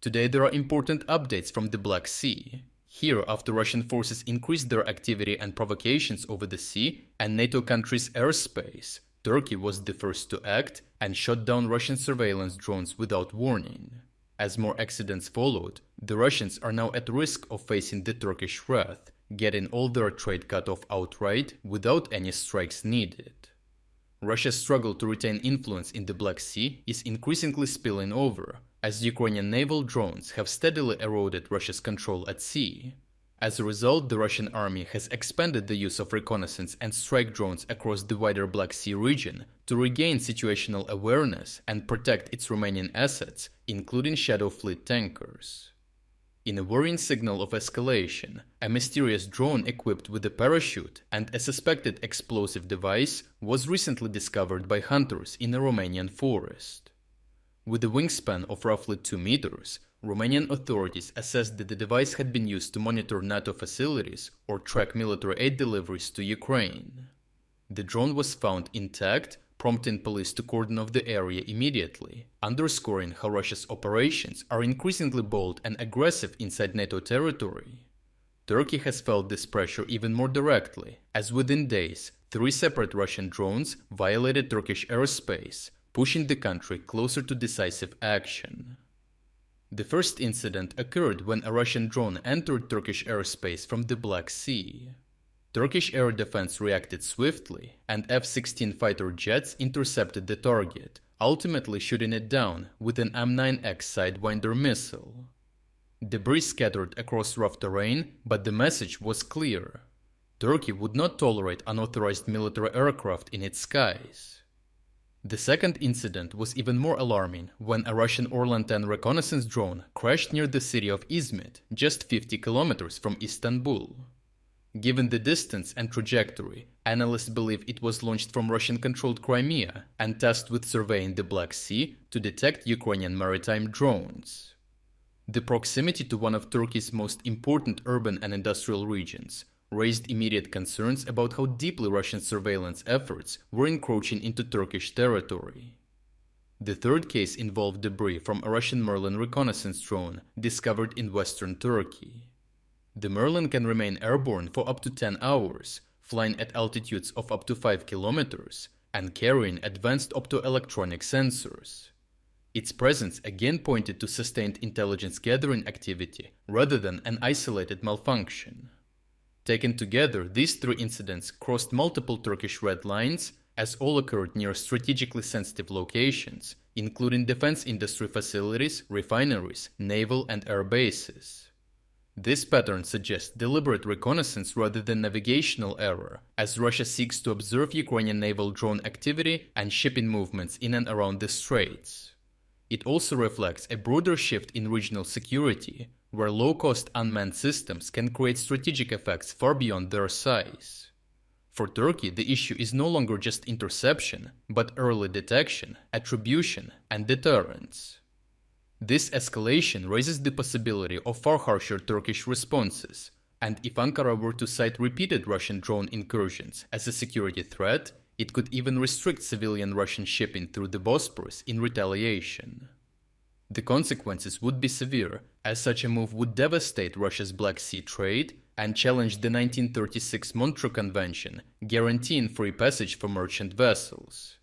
Today there are important updates from the Black Sea. Here, after Russian forces increased their activity and provocations over the sea and NATO countries' airspace, Turkey was the first to act and shot down Russian surveillance drones without warning. As more accidents followed, the Russians are now at risk of facing the Turkish wrath, getting all their trade cut off outright without any strikes needed. Russia's struggle to retain influence in the Black Sea is increasingly spilling over, as Ukrainian naval drones have steadily eroded Russia's control at sea. As a result, the Russian army has expanded the use of reconnaissance and strike drones across the wider Black Sea region to regain situational awareness and protect its Romanian assets, including Shadow Fleet tankers. In a worrying signal of escalation, a mysterious drone equipped with a parachute and a suspected explosive device was recently discovered by hunters in a Romanian forest. With a wingspan of roughly 2 meters, Romanian authorities assessed that the device had been used to monitor NATO facilities or track military aid deliveries to Ukraine. The drone was found intact, prompting police to cordon off the area immediately, underscoring how Russia's operations are increasingly bold and aggressive inside NATO territory. Turkey has felt this pressure even more directly, as within days, 3 separate Russian drones violated Turkish airspace, pushing the country closer to decisive action. The first incident occurred when a Russian drone entered Turkish airspace from the Black Sea. Turkish air defense reacted swiftly, and F-16 fighter jets intercepted the target, ultimately shooting it down with an M9X Sidewinder missile. Debris scattered across rough terrain, but the message was clear. Turkey would not tolerate unauthorized military aircraft in its skies. The second incident was even more alarming when a Russian Orlan-10 reconnaissance drone crashed near the city of Izmit, just 50 kilometers from Istanbul. Given the distance and trajectory, analysts believe it was launched from Russian-controlled Crimea and tasked with surveying the Black Sea to detect Ukrainian maritime drones. The proximity to one of Turkey's most important urban and industrial regions raised immediate concerns about how deeply Russian surveillance efforts were encroaching into Turkish territory. The third case involved debris from a Russian Merlin reconnaissance drone discovered in western Turkey. The Merlin can remain airborne for up to 10 hours, flying at altitudes of up to 5 kilometers, and carrying advanced optoelectronic sensors. Its presence again pointed to sustained intelligence gathering activity rather than an isolated malfunction. Taken together, these 3 incidents crossed multiple Turkish red lines, as all occurred near strategically sensitive locations, including defense industry facilities, refineries, naval and air bases. This pattern suggests deliberate reconnaissance rather than navigational error, as Russia seeks to observe Ukrainian naval drone activity and shipping movements in and around the straits. It also reflects a broader shift in regional security, where low-cost unmanned systems can create strategic effects far beyond their size. For Turkey, the issue is no longer just interception, but early detection, attribution, and deterrence. This escalation raises the possibility of far harsher Turkish responses, and if Ankara were to cite repeated Russian drone incursions as a security threat, it could even restrict civilian Russian shipping through the Bosporus in retaliation. The consequences would be severe, as such a move would devastate Russia's Black Sea trade and challenge the 1936 Montreux Convention, guaranteeing free passage for merchant vessels.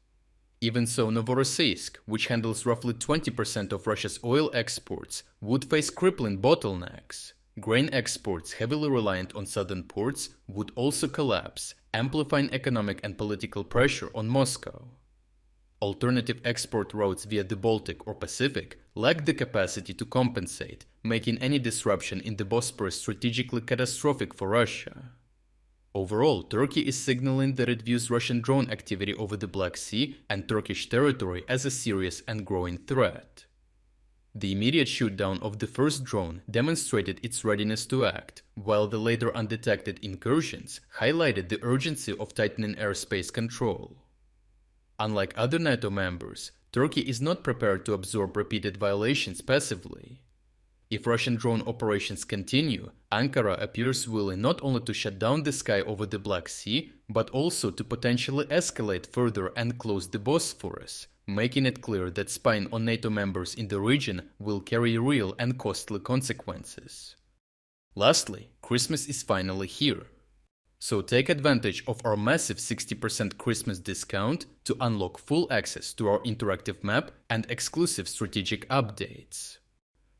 Even so, Novorossiysk, which handles roughly 20% of Russia's oil exports, would face crippling bottlenecks. Grain exports heavily reliant on southern ports would also collapse, amplifying economic and political pressure on Moscow. Alternative export routes via the Baltic or Pacific lack the capacity to compensate, making any disruption in the Bosporus strategically catastrophic for Russia. Overall, Turkey is signaling that it views Russian drone activity over the Black Sea and Turkish territory as a serious and growing threat. The immediate shootdown of the first drone demonstrated its readiness to act, while the later undetected incursions highlighted the urgency of tightening airspace control. Unlike other NATO members, Turkey is not prepared to absorb repeated violations passively. If Russian drone operations continue, Ankara appears willing not only to shut down the sky over the Black Sea, but also to potentially escalate further and close the Bosphorus, making it clear that spying on NATO members in the region will carry real and costly consequences. Lastly, Christmas is finally here. So take advantage of our massive 60% Christmas discount to unlock full access to our interactive map and exclusive strategic updates.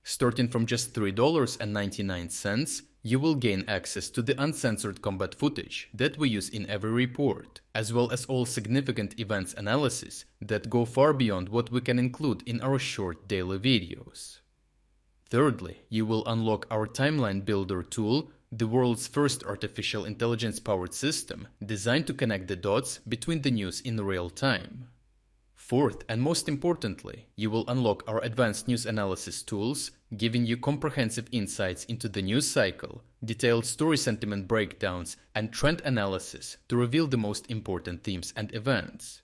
Starting from just $3.99, you will gain access to the uncensored combat footage that we use in every report, as well as all significant events analysis that go far beyond what we can include in our short daily videos. Thirdly, you will unlock our Timeline Builder tool, the world's first artificial intelligence-powered system designed to connect the dots between the news in real time. Fourth, and most importantly, you will unlock our advanced news analysis tools, giving you comprehensive insights into the news cycle, detailed story sentiment breakdowns, and trend analysis to reveal the most important themes and events.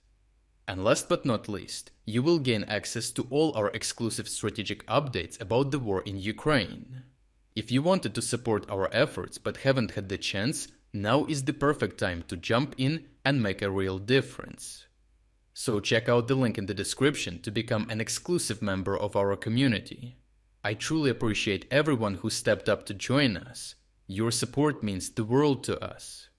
And last but not least, you will gain access to all our exclusive strategic updates about the war in Ukraine. If you wanted to support our efforts but haven't had the chance, now is the perfect time to jump in and make a real difference. So check out the link in the description to become an exclusive member of our community. I truly appreciate everyone who stepped up to join us. Your support means the world to us.